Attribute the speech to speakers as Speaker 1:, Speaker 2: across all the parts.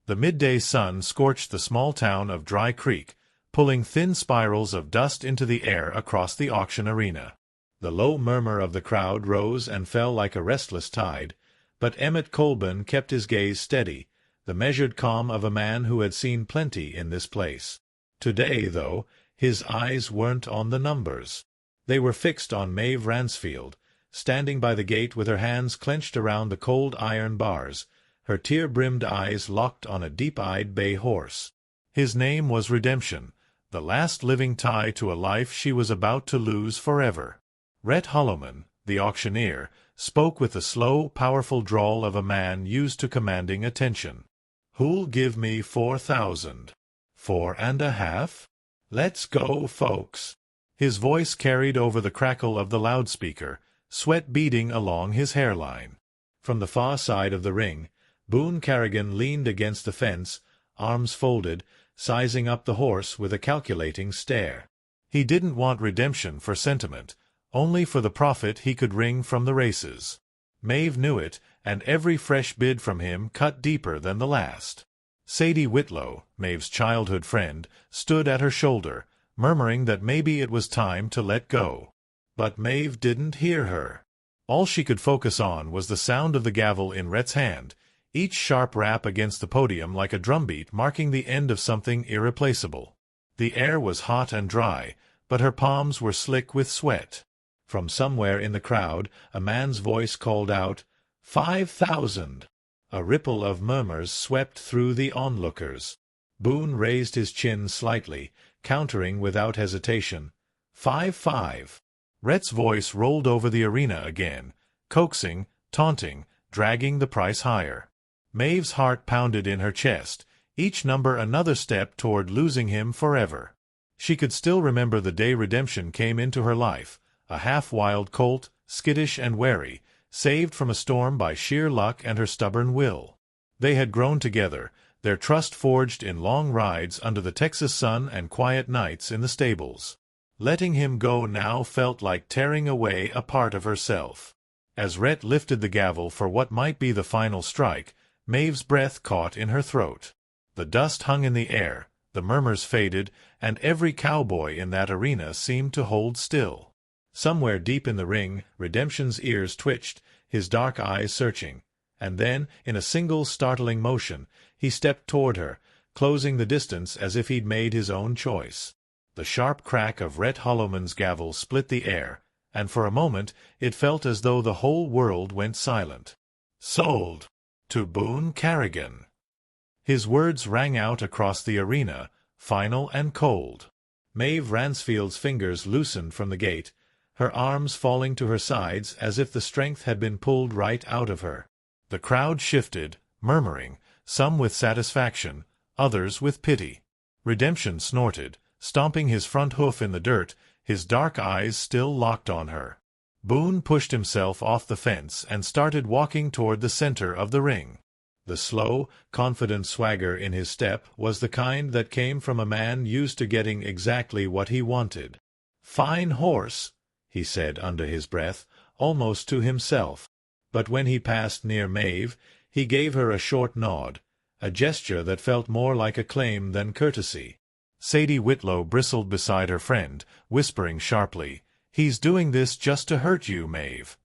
Speaker 1: The midday sun scorched the small town of Dry Creek, pulling thin spirals of dust into the air across the auction arena. The low murmur of the crowd rose and fell like a restless tide, but Emmett Coleburn kept his gaze steady, the measured calm of a man who had seen plenty in this place. Today, though, his eyes weren't on the numbers. They were fixed on Maeve Ransfield, standing by the gate with her hands clenched around the cold iron bars, her tear-brimmed eyes locked on a deep-eyed bay horse. His name was Redemption, the last living tie to a life she was about to lose forever. Rhett Holloman, the auctioneer, spoke with the slow, powerful drawl of a man used to commanding attention. "Who'll give me 4,000? 4.5? Let's go, folks." His voice carried over the crackle of the loudspeaker, sweat beading along his hairline. From the far side of the ring, Boone Carrigan leaned against the fence, arms folded, sizing up the horse with a calculating stare. He didn't want Redemption for sentiment, only for the profit he could wring from the races. Maeve knew it, and every fresh bid from him cut deeper than the last. Sadie Whitlow, Maeve's childhood friend, stood at her shoulder, murmuring that maybe it was time to let go. But Maeve didn't hear her. All she could focus on was the sound of the gavel in Rhett's hand, each sharp rap against the podium like a drumbeat marking the end of something irreplaceable. The air was hot and dry, but her palms were slick with sweat. From somewhere in the crowd, a man's voice called out, 5,000! A ripple of murmurs swept through the onlookers. Boone raised his chin slightly, countering without hesitation, 5,5. Rhett's voice rolled over the arena again, coaxing, taunting, dragging the price higher. Maeve's heart pounded in her chest, each number another step toward losing him forever. She could still remember the day Redemption came into her life, a half-wild colt, skittish and wary, saved from a storm by sheer luck and her stubborn will. They had grown together, their trust forged in long rides under the Texas sun and quiet nights in the stables. Letting him go now felt like tearing away a part of herself. As Rhett lifted the gavel for what might be the final strike, Maeve's breath caught in her throat. The dust hung in the air, the murmurs faded, and every cowboy in that arena seemed to hold still. Somewhere deep in the ring, Redemption's ears twitched, his dark eyes searching, and then, in a single startling motion, he stepped toward her, closing the distance as if he'd made his own choice. The sharp crack of Rhett Holloman's gavel split the air, and for a moment it felt as though the whole world went silent. "Sold! To Boone Carrigan!" His words rang out across the arena, final and cold. Maeve Ransfield's fingers loosened from the gate, her arms falling to her sides as if the strength had been pulled right out of her. The crowd shifted, murmuring, some with satisfaction, others with pity. Redemption snorted, stomping his front hoof in the dirt, his dark eyes still locked on her. Boone pushed himself off the fence and started walking toward the center of the ring. The slow, confident swagger in his step was the kind that came from a man used to getting exactly what he wanted. "Fine horse," he said under his breath, almost to himself. But when he passed near Maeve, he gave her a short nod, a gesture that felt more like acclaim than courtesy. Sadie Whitlow bristled beside her friend, whispering sharply, "He's doing this just to hurt you, Maeve."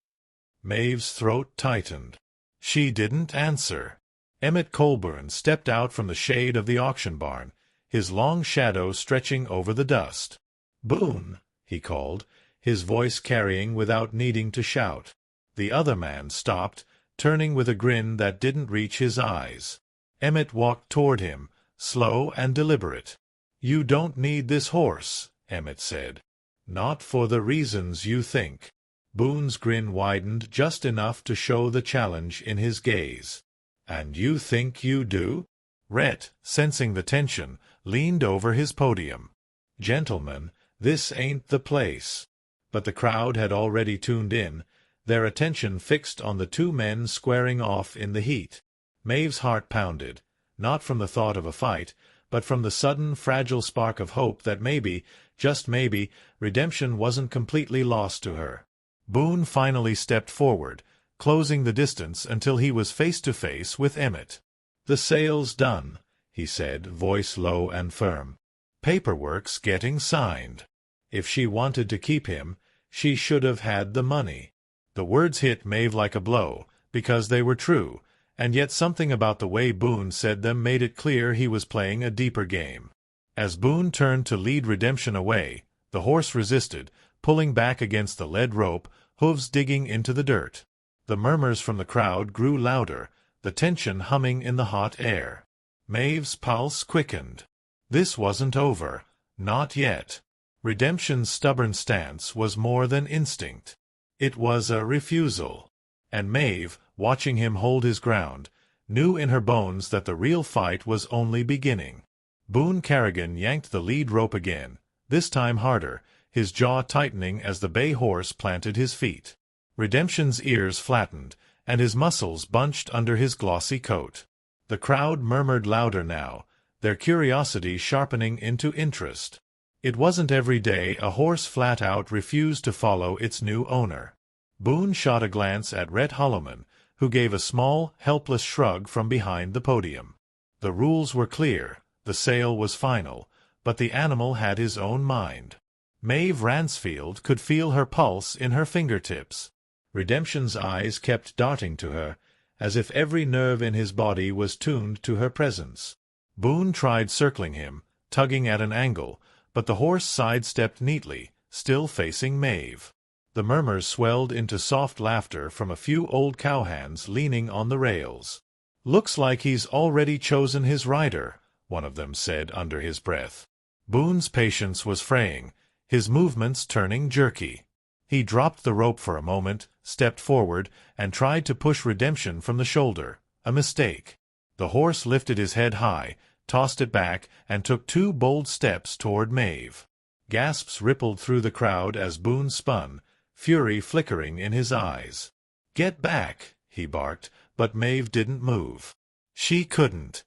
Speaker 1: Maeve's throat tightened. She didn't answer. Emmett Coleburn stepped out from the shade of the auction barn, his long shadow stretching over the dust. "Boone," he called, his voice carrying without needing to shout. The other man stopped, turning with a grin that didn't reach his eyes. Emmett walked toward him, slow and deliberate. "You don't need this horse," Emmett said. "Not for the reasons you think." Boone's grin widened just enough to show the challenge in his gaze. "And you think you do?" Rhett, sensing the tension, leaned over his podium. "Gentlemen, this ain't the place." But the crowd had already tuned in, their attention fixed on the two men squaring off in the heat. Maeve's heart pounded, not from the thought of a fight, but from the sudden, fragile spark of hope that maybe, just maybe, Redemption wasn't completely lost to her. Boone finally stepped forward, closing the distance until he was face to face with Emmett. "The sale's done," he said, voice low and firm. "Paperwork's getting signed. If she wanted to keep him, she should have had the money." The words hit Maeve like a blow, because they were true, and yet something about the way Boone said them made it clear he was playing a deeper game. As Boone turned to lead Redemption away, the horse resisted, pulling back against the lead rope, hooves digging into the dirt. The murmurs from the crowd grew louder, the tension humming in the hot air. Maeve's pulse quickened. This wasn't over. Not yet. Redemption's stubborn stance was more than instinct. It was a refusal. And Maeve, watching him hold his ground, knew in her bones that the real fight was only beginning. Boone Carrigan yanked the lead rope again, this time harder, his jaw tightening as the bay horse planted his feet. Redemption's ears flattened, and his muscles bunched under his glossy coat. The crowd murmured louder now, their curiosity sharpening into interest. It wasn't every day a horse flat-out refused to follow its new owner. Boone shot a glance at Rhett Holloman, who gave a small, helpless shrug from behind the podium. The rules were clear, the sale was final, but the animal had his own mind. Maeve Ransfield could feel her pulse in her fingertips. Redemption's eyes kept darting to her, as if every nerve in his body was tuned to her presence. Boone tried circling him, tugging at an angle, but the horse sidestepped neatly, still facing Maeve. The murmurs swelled into soft laughter from a few old cowhands leaning on the rails. "Looks like he's already chosen his rider," one of them said under his breath. Boone's patience was fraying, his movements turning jerky. He dropped the rope for a moment, stepped forward, and tried to push Redemption from the shoulder. A mistake. The horse lifted his head high, tossed it back, and took 2 bold steps toward Maeve. Gasps rippled through the crowd as Boone spun, fury flickering in his eyes. "Get back," he barked, but Maeve didn't move. She couldn't.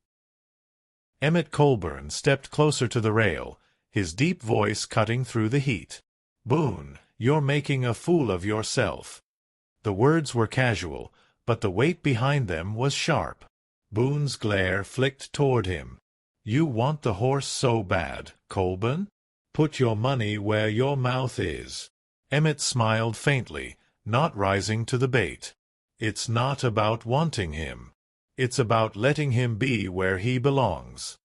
Speaker 1: Emmett Coleburn stepped closer to the rail, his deep voice cutting through the heat. "Boone, you're making a fool of yourself." The words were casual, but the weight behind them was sharp. Boone's glare flicked toward him. "You want the horse so bad, Coleburn? Put your money where your mouth is." Emmett smiled faintly, not rising to the bait. "It's not about wanting him. It's about letting him be where he belongs."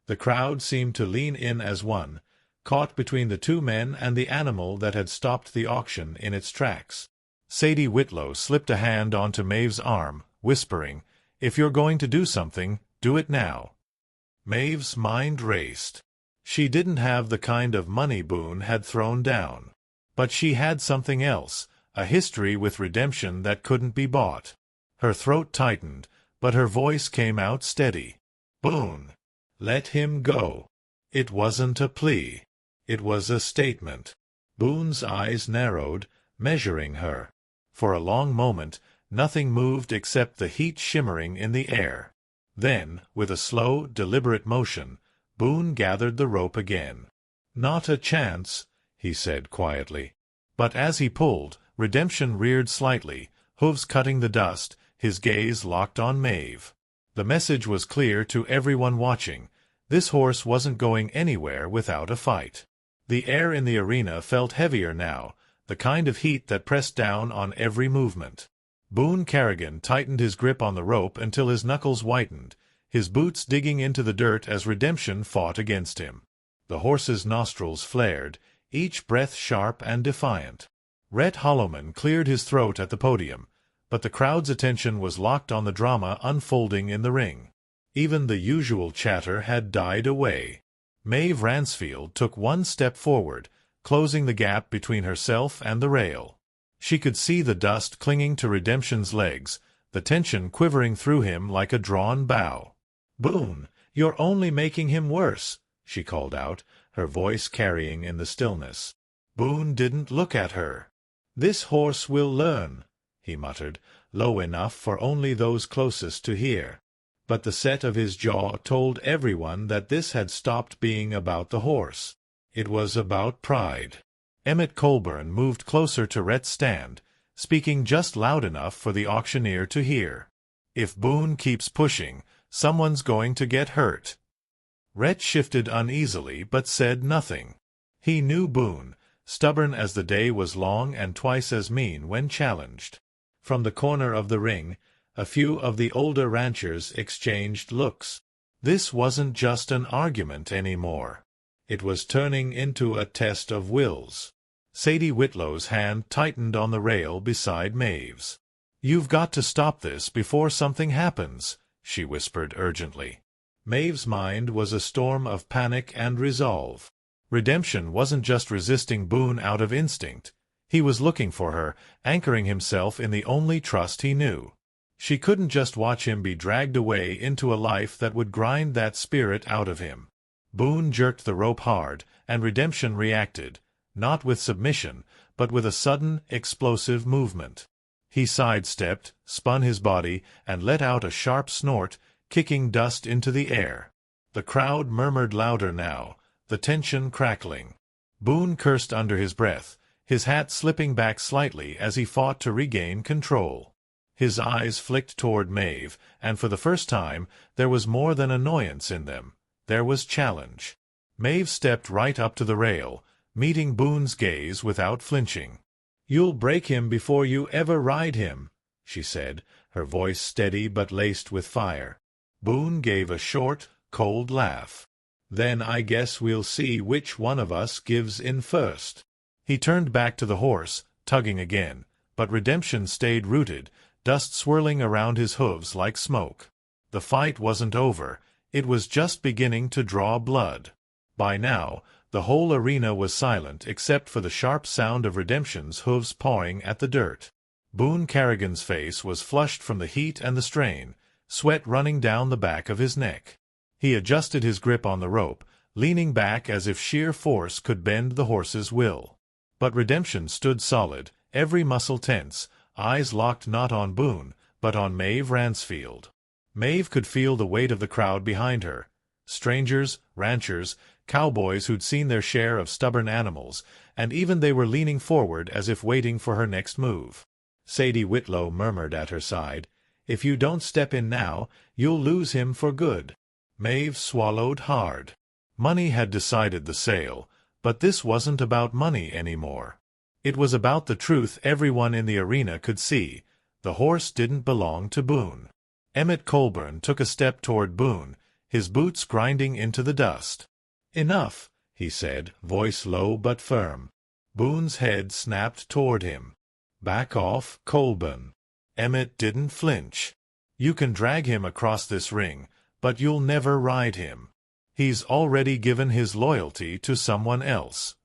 Speaker 1: The crowd seemed to lean in as one, caught between the 2 men and the animal that had stopped the auction in its tracks. Sadie Whitlow slipped a hand onto Maeve's arm, whispering, "If you're going to do something, do it now." Maeve's mind raced. She didn't have the kind of money Boone had thrown down. But she had something else, a history with Redemption that couldn't be bought. Her throat tightened, but her voice came out steady. "Boone, let him go." It wasn't a plea. It was a statement. Boone's eyes narrowed, measuring her. For a long moment, nothing moved except the heat shimmering in the air. Then, with a slow, deliberate motion, Boone gathered the rope again. "Not a chance," he said quietly. But as he pulled, Redemption reared slightly, hooves cutting the dust, his gaze locked on Maeve. The message was clear to everyone watching. This horse wasn't going anywhere without a fight. The air in the arena felt heavier now, the kind of heat that pressed down on every movement. Boone Carrigan tightened his grip on the rope until his knuckles whitened, his boots digging into the dirt as Redemption fought against him. The horse's nostrils flared, each breath sharp and defiant. Rhett Holloman cleared his throat at the podium, but the crowd's attention was locked on the drama unfolding in the ring. Even the usual chatter had died away. Maeve Ransfield took 1 step forward, closing the gap between herself and the rail. She could see the dust clinging to Redemption's legs, the tension quivering through him like a drawn bow. "Boone, you're only making him worse," she called out, her voice carrying in the stillness. Boone didn't look at her. "This horse will learn," he muttered, low enough for only those closest to hear. But the set of his jaw told everyone that this had stopped being about the horse. It was about pride. Emmett Coleburn moved closer to Rhett's stand, speaking just loud enough for the auctioneer to hear. "If Boone keeps pushing, Someone's going to get hurt. Rhett shifted uneasily but said nothing. He knew Boone, stubborn as the day was long and twice as mean when challenged. From the corner of the ring, a few of the older ranchers exchanged looks. This wasn't just an argument anymore. It was turning into a test of wills. Sadie Whitlow's hand tightened on the rail beside Maeve's. "You've got to stop this before something happens," she whispered urgently. Maeve's mind was a storm of panic and resolve. Redemption wasn't just resisting Boone out of instinct. He was looking for her, anchoring himself in the only trust he knew. She couldn't just watch him be dragged away into a life that would grind that spirit out of him. Boone jerked the rope hard, and Redemption reacted, not with submission, but with a sudden, explosive movement. He sidestepped, spun his body, and let out a sharp snort, kicking dust into the air. The crowd murmured louder now, the tension crackling. Boone cursed under his breath, his hat slipping back slightly as he fought to regain control. His eyes flicked toward Maeve, and for the first time there was more than annoyance in them. There was challenge. Maeve stepped right up to the rail, meeting Boone's gaze without flinching. "You'll break him before you ever ride him," she said, her voice steady but laced with fire. Boone gave a short, cold laugh. "Then I guess we'll see which one of us gives in first." He turned back to the horse, tugging again, but Redemption stayed rooted, dust swirling around his hooves like smoke. The fight wasn't over. It was just beginning to draw blood. By now, the whole arena was silent except for the sharp sound of Redemption's hooves pawing at the dirt. Boone Carrigan's face was flushed from the heat and the strain, sweat running down the back of his neck. He adjusted his grip on the rope, leaning back as if sheer force could bend the horse's will. But Redemption stood solid, every muscle tense, eyes locked not on Boone, but on Maeve Ransfield. Maeve could feel the weight of the crowd behind her. Strangers, ranchers, cowboys who'd seen their share of stubborn animals, and even they were leaning forward as if waiting for her next move. Sadie Whitlow murmured at her side, "If you don't step in now, you'll lose him for good." Maeve swallowed hard. Money had decided the sale, but this wasn't about money anymore. It was about the truth everyone in the arena could see. The horse didn't belong to Boone. Emmett Coleburn took a step toward Boone, his boots grinding into the dust. "Enough," he said, voice low but firm. Boone's head snapped toward him. "Back off, Coleburn." Emmett didn't flinch. "You can drag him across this ring, but you'll never ride him. He's already given his loyalty to someone else."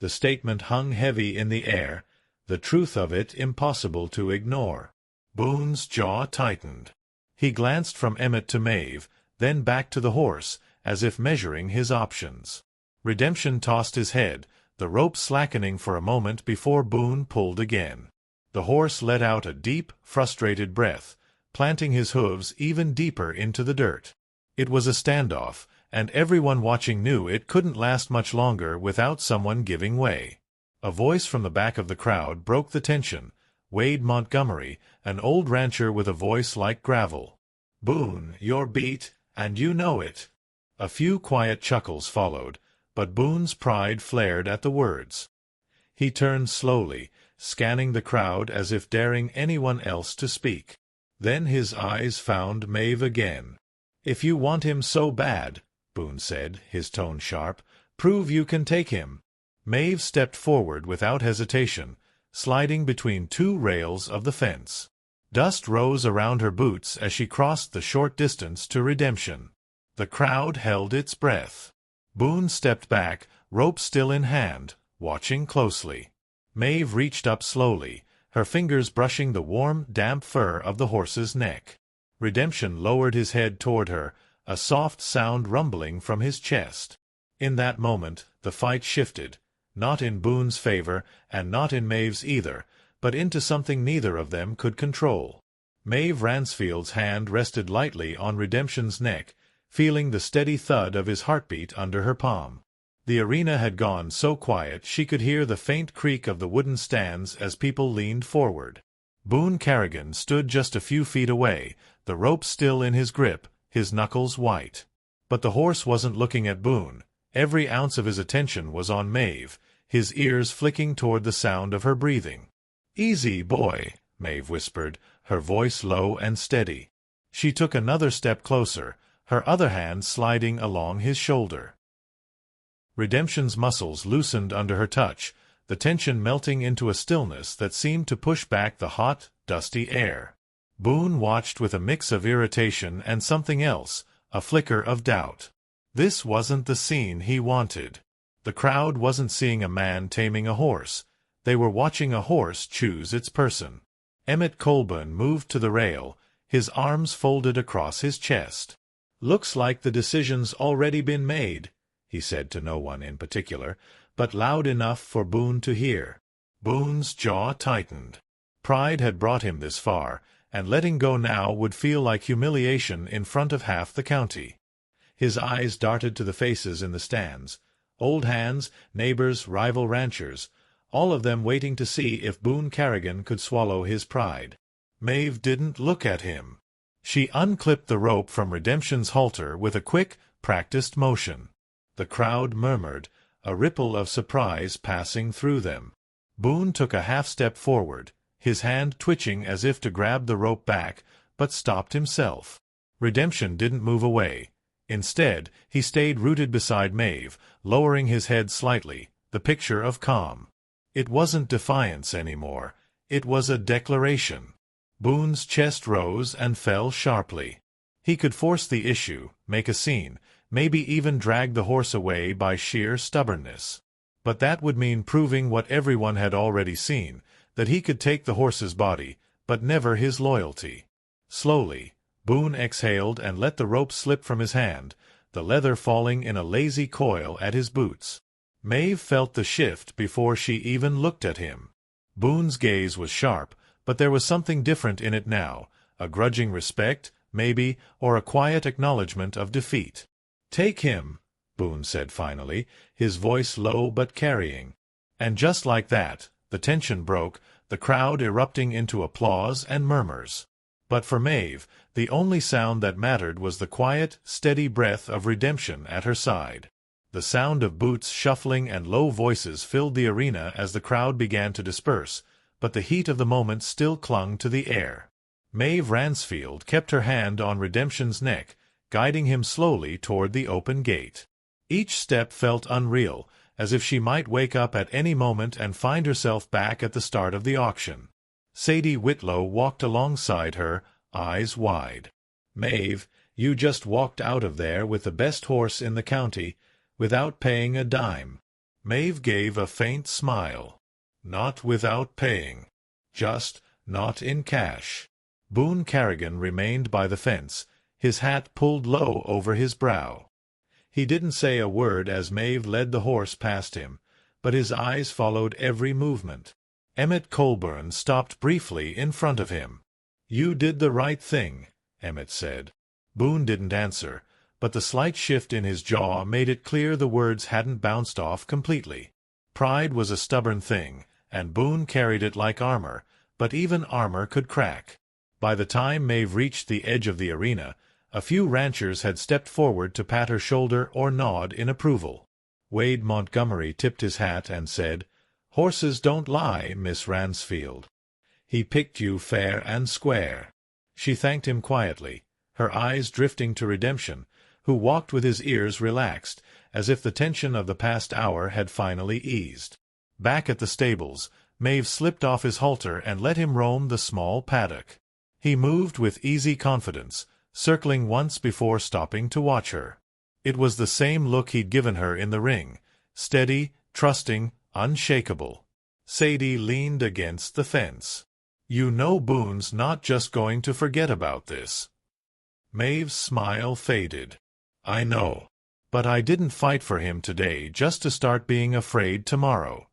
Speaker 1: The statement hung heavy in the air, the truth of it impossible to ignore. Boone's jaw tightened. He glanced from Emmett to Maeve, then back to the horse, as if measuring his options. Redemption tossed his head, the rope slackening for a moment before Boone pulled again. The horse let out a deep, frustrated breath, planting his hooves even deeper into the dirt. It was a standoff, and everyone watching knew it couldn't last much longer without someone giving way. A voice from the back of the crowd broke the tension. Wade Montgomery, an old rancher with a voice like gravel. "Boone, you're beat, and you know it." A few quiet chuckles followed, but Boone's pride flared at the words. He turned slowly, scanning the crowd as if daring anyone else to speak. Then his eyes found Maeve again. "If you want him so bad," Boone said, his tone sharp, "prove you can take him." Maeve stepped forward without hesitation, sliding between two rails of the fence. Dust rose around her boots as she crossed the short distance to Redemption. The crowd held its breath. Boone stepped back, rope still in hand, watching closely. Maeve reached up slowly, her fingers brushing the warm, damp fur of the horse's neck. Redemption lowered his head toward her, a soft sound rumbling from his chest. In that moment, the fight shifted, not in Boone's favor and not in Maeve's either, but into something neither of them could control. Maeve Ransfield's hand rested lightly on Redemption's neck, feeling the steady thud of his heartbeat under her palm. The arena had gone so quiet she could hear the faint creak of the wooden stands as people leaned forward. Boone Carrigan stood just a few feet away, the rope still in his grip, his knuckles white. But the horse wasn't looking at Boone. Every ounce of his attention was on Maeve, his ears flicking toward the sound of her breathing. "Easy, boy," Maeve whispered, her voice low and steady. She took another step closer, her other hand sliding along his shoulder. Redemption's muscles loosened under her touch, the tension melting into a stillness that seemed to push back the hot, dusty air. Boone watched with a mix of irritation and something else, a flicker of doubt. This wasn't the scene he wanted. The crowd wasn't seeing a man taming a horse. They were watching a horse choose its person. Emmett Coleburn moved to the rail, his arms folded across his chest. "Looks like the decision's already been made," he said to no one in particular, but loud enough for Boone to hear. Boone's jaw tightened. Pride had brought him this far, and letting go now would feel like humiliation in front of half the county. His eyes darted to the faces in the stands. Old hands, neighbors, rival ranchers, all of them waiting to see if Boone Carrigan could swallow his pride. Maeve didn't look at him. She unclipped the rope from Redemption's halter with a quick, practiced motion. The crowd murmured, a ripple of surprise passing through them. Boone took a half-step forward, his hand twitching as if to grab the rope back, but stopped himself. Redemption didn't move away. Instead, he stayed rooted beside Maeve, lowering his head slightly, the picture of calm. It wasn't defiance anymore. It was a declaration. Boone's chest rose and fell sharply. He could force the issue, make a scene, maybe even drag the horse away by sheer stubbornness. But that would mean proving what everyone had already seen, that he could take the horse's body, but never his loyalty. Slowly, Boone exhaled and let the rope slip from his hand, the leather falling in a lazy coil at his boots. Maeve felt the shift before she even looked at him. Boone's gaze was sharp, but there was something different in it now, a grudging respect, maybe, or a quiet acknowledgment of defeat. "Take him," Boone said finally, his voice low but carrying. And just like that, the tension broke, the crowd erupting into applause and murmurs. But for Maeve, the only sound that mattered was the quiet, steady breath of Redemption at her side. The sound of boots shuffling and low voices filled the arena as the crowd began to disperse, but the heat of the moment still clung to the air. Maeve Ransfield kept her hand on Redemption's neck, guiding him slowly toward the open gate. Each step felt unreal, as if she might wake up at any moment and find herself back at the start of the auction. Sadie Whitlow walked alongside her, eyes wide. "Maeve, you just walked out of there with the best horse in the county, without paying a dime." Maeve gave a faint smile. "Not without paying. Just not in cash." Boone Carrigan remained by the fence, his hat pulled low over his brow. He didn't say a word as Maeve led the horse past him, but his eyes followed every movement. Emmett Coleburn stopped briefly in front of him. "You did the right thing," Emmett said. Boone didn't answer, but the slight shift in his jaw made it clear the words hadn't bounced off completely. Pride was a stubborn thing, and Boone carried it like armor, but even armor could crack. By the time Maeve reached the edge of the arena, a few ranchers had stepped forward to pat her shoulder or nod in approval. Wade Montgomery tipped his hat and said, "Horses don't lie, Miss Ransfield. He picked you fair and square." She thanked him quietly, her eyes drifting to Redemption, who walked with his ears relaxed, as if the tension of the past hour had finally eased. Back at the stables, Maeve slipped off his halter and let him roam the small paddock. He moved with easy confidence, circling once before stopping to watch her. It was the same look he'd given her in the ring, steady, trusting, unshakable. Sadie leaned against the fence. "You know Boone's not just going to forget about this." Maeve's smile faded. "I know. But I didn't fight for him today just to start being afraid tomorrow."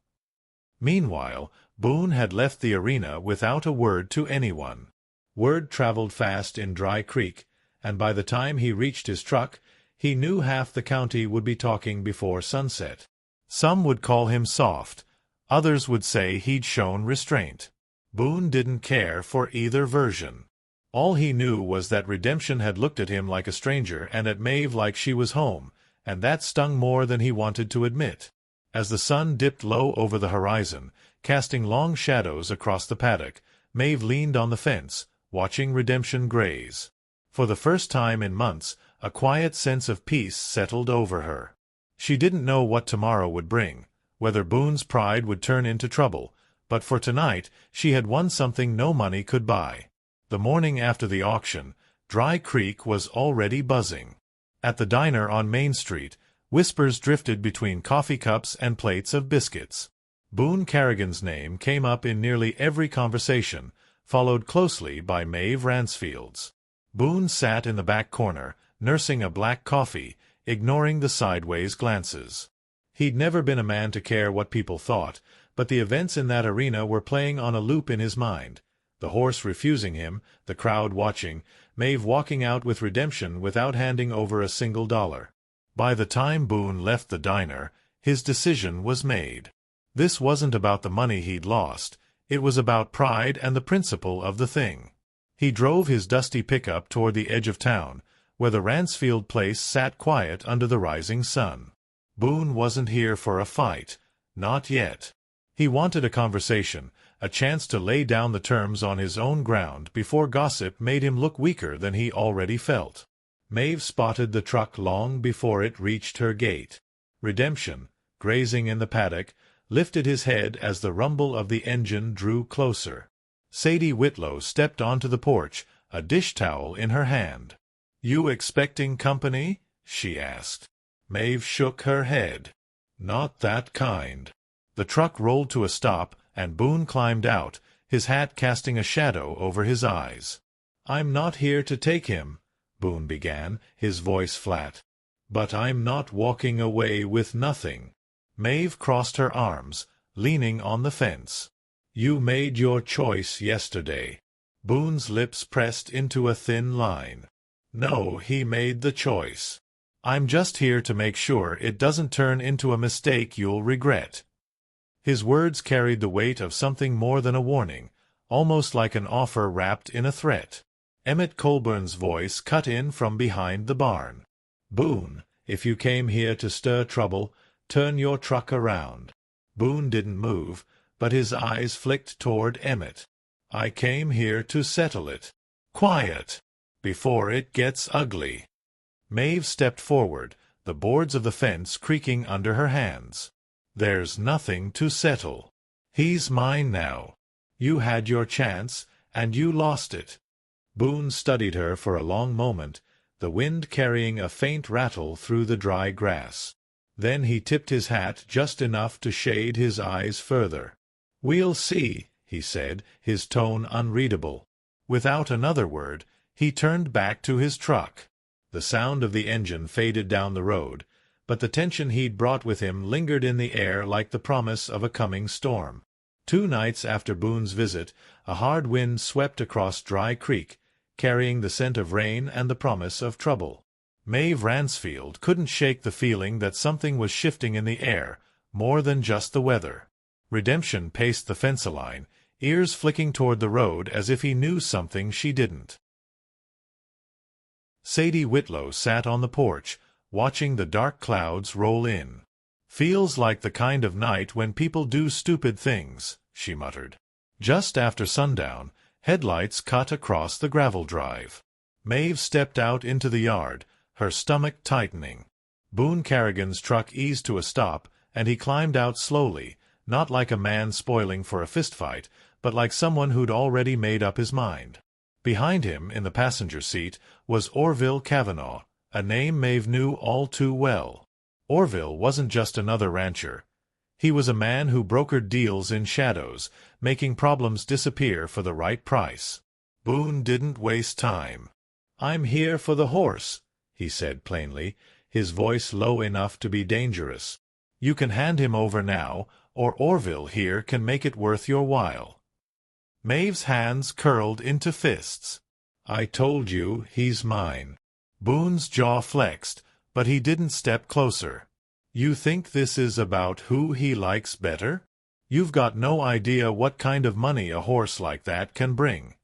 Speaker 1: Meanwhile, Boone had left the arena without a word to anyone. Word traveled fast in Dry Creek, and by the time he reached his truck, he knew half the county would be talking before sunset. Some would call him soft, others would say he'd shown restraint. Boone didn't care for either version. All he knew was that Redemption had looked at him like a stranger and at Maeve like she was home, and that stung more than he wanted to admit. As the sun dipped low over the horizon, casting long shadows across the paddock, Maeve leaned on the fence, watching Redemption graze. For the first time in months, a quiet sense of peace settled over her. She didn't know what tomorrow would bring, whether Boone's pride would turn into trouble, but for tonight she had won something no money could buy. The morning after the auction, Dry Creek was already buzzing. At the diner on Main Street, whispers drifted between coffee cups and plates of biscuits. Boone Carrigan's name came up in nearly every conversation, followed closely by Maeve Ransfield's. Boone sat in the back corner, nursing a black coffee, ignoring the sideways glances. He'd never been a man to care what people thought, but the events in that arena were playing on a loop in his mind. The horse refusing him, the crowd watching, Maeve walking out with Redemption without handing over a single dollar. By the time Boone left the diner, his decision was made. This wasn't about the money he'd lost. It was about pride and the principle of the thing. He drove his dusty pickup toward the edge of town, where the Ransfield place sat quiet under the rising sun. Boone wasn't here for a fight. Not yet. He wanted a conversation, a chance to lay down the terms on his own ground before gossip made him look weaker than he already felt. Maeve spotted the truck long before it reached her gate. Redemption, grazing in the paddock, lifted his head as the rumble of the engine drew closer. Sadie Whitlow stepped onto the porch, a dish towel in her hand. "You expecting company?" she asked. Maeve shook her head. "Not that kind." The truck rolled to a stop, and Boone climbed out, his hat casting a shadow over his eyes. "I'm not here to take him," Boone began, his voice flat. "But I'm not walking away with nothing." Maeve crossed her arms, leaning on the fence. "You made your choice yesterday." Boone's lips pressed into a thin line. "No, he made the choice. I'm just here to make sure it doesn't turn into a mistake you'll regret." His words carried the weight of something more than a warning, almost like an offer wrapped in a threat. Emmett Coleburn's voice cut in from behind the barn. "Boone, if you came here to stir trouble, turn your truck around." Boone didn't move, but his eyes flicked toward Emmett. "I came here to settle it. Quiet! Before it gets ugly." Maeve stepped forward, the boards of the fence creaking under her hands. "There's nothing to settle. He's mine now. You had your chance, and you lost it." Boone studied her for a long moment, the wind carrying a faint rattle through the dry grass. Then he tipped his hat just enough to shade his eyes further. "We'll see," he said, his tone unreadable. Without another word, he turned back to his truck. The sound of the engine faded down the road, but the tension he'd brought with him lingered in the air like the promise of a coming storm. 2 nights after Boone's visit, a hard wind swept across Dry Creek, carrying the scent of rain and the promise of trouble. Maeve Ransfield couldn't shake the feeling that something was shifting in the air, more than just the weather. Redemption paced the fence-line, ears flicking toward the road as if he knew something she didn't. Sadie Whitlow sat on the porch, watching the dark clouds roll in. "Feels like the kind of night when people do stupid things," she muttered. Just after sundown, headlights cut across the gravel drive. Maeve stepped out into the yard, her stomach tightening. Boone Carrigan's truck eased to a stop, and he climbed out slowly, not like a man spoiling for a fistfight, but like someone who'd already made up his mind. Behind him, in the passenger seat, was Orville Cavanaugh, a name Maeve knew all too well. Orville wasn't just another rancher. He was a man who brokered deals in shadows, making problems disappear for the right price. Boone didn't waste time. "I'm here for the horse," he said plainly, his voice low enough to be dangerous. "You can hand him over now, or Orville here can make it worth your while." Maeve's hands curled into fists. "I told you he's mine." Boone's jaw flexed, but he didn't step closer. "You think this is about who he likes better? You've got no idea what kind of money a horse like that can bring."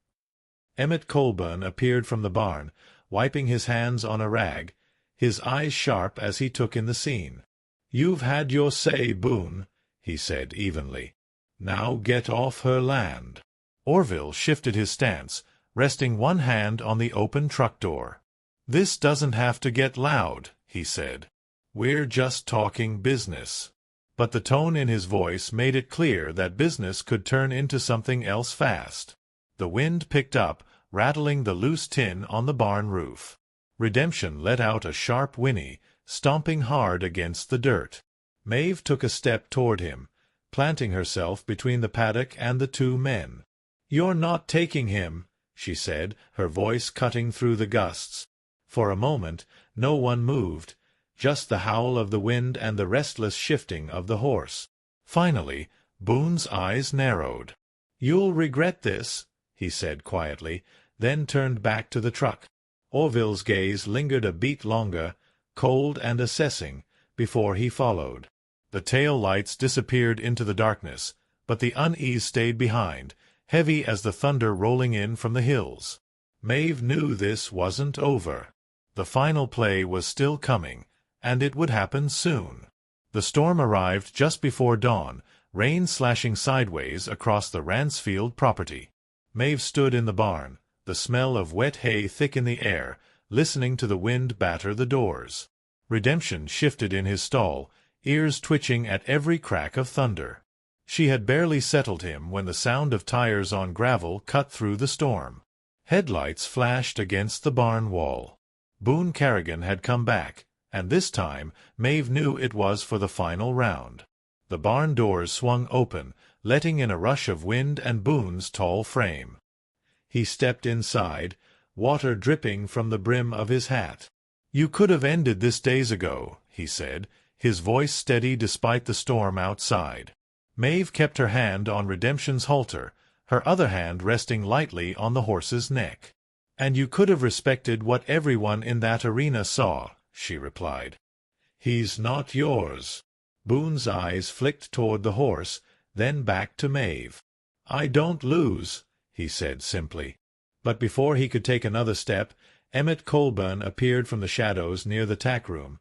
Speaker 1: Emmett Coleburn appeared from the barn, wiping his hands on a rag, his eyes sharp as he took in the scene. "You've had your say, Boone," he said evenly. "Now get off her land." Orville shifted his stance, resting one hand on the open truck door. "This doesn't have to get loud," he said. "We're just talking business." But the tone in his voice made it clear that business could turn into something else fast. The wind picked up, rattling the loose tin on the barn roof. Redemption let out a sharp whinny, stomping hard against the dirt. Maeve took a step toward him, planting herself between the paddock and the two men. "You're not taking him," she said, her voice cutting through the gusts. For a moment no one moved, just the howl of the wind and the restless shifting of the horse. Finally, Boone's eyes narrowed. "You'll regret this," he said quietly, then turned back to the truck. Orville's gaze lingered a beat longer, cold and assessing, before he followed. The tail lights disappeared into the darkness, but the unease stayed behind, heavy as the thunder rolling in from the hills. Maeve knew this wasn't over. The final play was still coming, and it would happen soon. The storm arrived just before dawn, rain slashing sideways across the Ransfield property. Maeve stood in the barn, the smell of wet hay thick in the air, listening to the wind batter the doors. Redemption shifted in his stall, ears twitching at every crack of thunder. She had barely settled him when the sound of tires on gravel cut through the storm. Headlights flashed against the barn wall. Boone Carrigan had come back, and this time Maeve knew it was for the final round. The barn doors swung open, letting in a rush of wind and Boone's tall frame. He stepped inside, water dripping from the brim of his hat. "You could have ended this days ago," he said, his voice steady despite the storm outside. Maeve kept her hand on Redemption's halter, her other hand resting lightly on the horse's neck. "And you could have respected what everyone in that arena saw," she replied. "He's not yours." Boone's eyes flicked toward the horse, then back to Maeve. "I don't lose," he said simply. But before he could take another step, Emmett Coleburn appeared from the shadows near the tack room,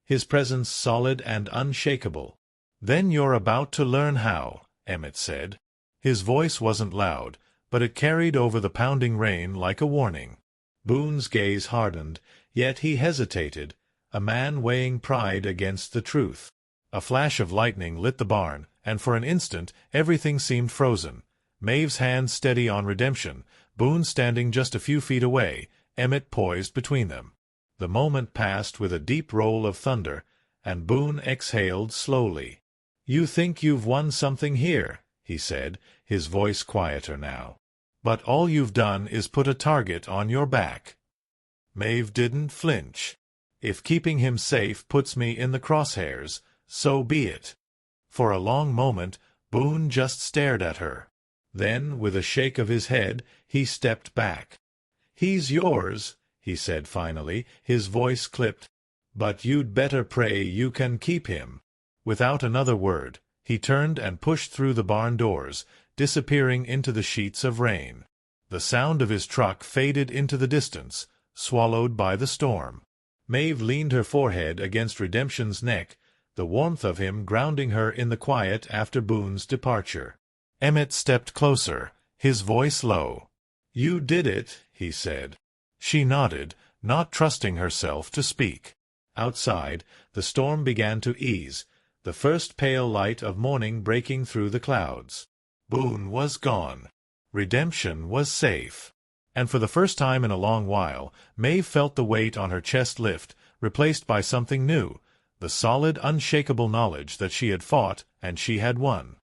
Speaker 1: his presence solid and unshakable. "Then you're about to learn how," Emmett said. His voice wasn't loud, but it carried over the pounding rain like a warning. Boone's gaze hardened, yet he hesitated, a man weighing pride against the truth. A flash of lightning lit the barn, and for an instant everything seemed frozen. Maeve's hand steady on Redemption, Boone standing just a few feet away, Emmett poised between them. The moment passed with a deep roll of thunder, and Boone exhaled slowly. "You think you've won something here," he said, his voice quieter now. "But all you've done is put a target on your back." Maeve didn't flinch. "If keeping him safe puts me in the crosshairs, so be it." For a long moment Boone just stared at her. Then, with a shake of his head, he stepped back. "He's yours," he said finally, his voice clipped. "But you'd better pray you can keep him." Without another word, he turned and pushed through the barn doors, disappearing into the sheets of rain. The sound of his truck faded into the distance, swallowed by the storm. Maeve leaned her forehead against Redemption's neck, the warmth of him grounding her in the quiet after Boone's departure. Emmett stepped closer, his voice low. "You did it," he said. She nodded, not trusting herself to speak. Outside, the storm began to ease, the first pale light of morning breaking through the clouds. Boone was gone. Redemption was safe. And for the first time in a long while, Maeve felt the weight on her chest lift, replaced by something new, the solid, unshakable knowledge that she had fought and she had won.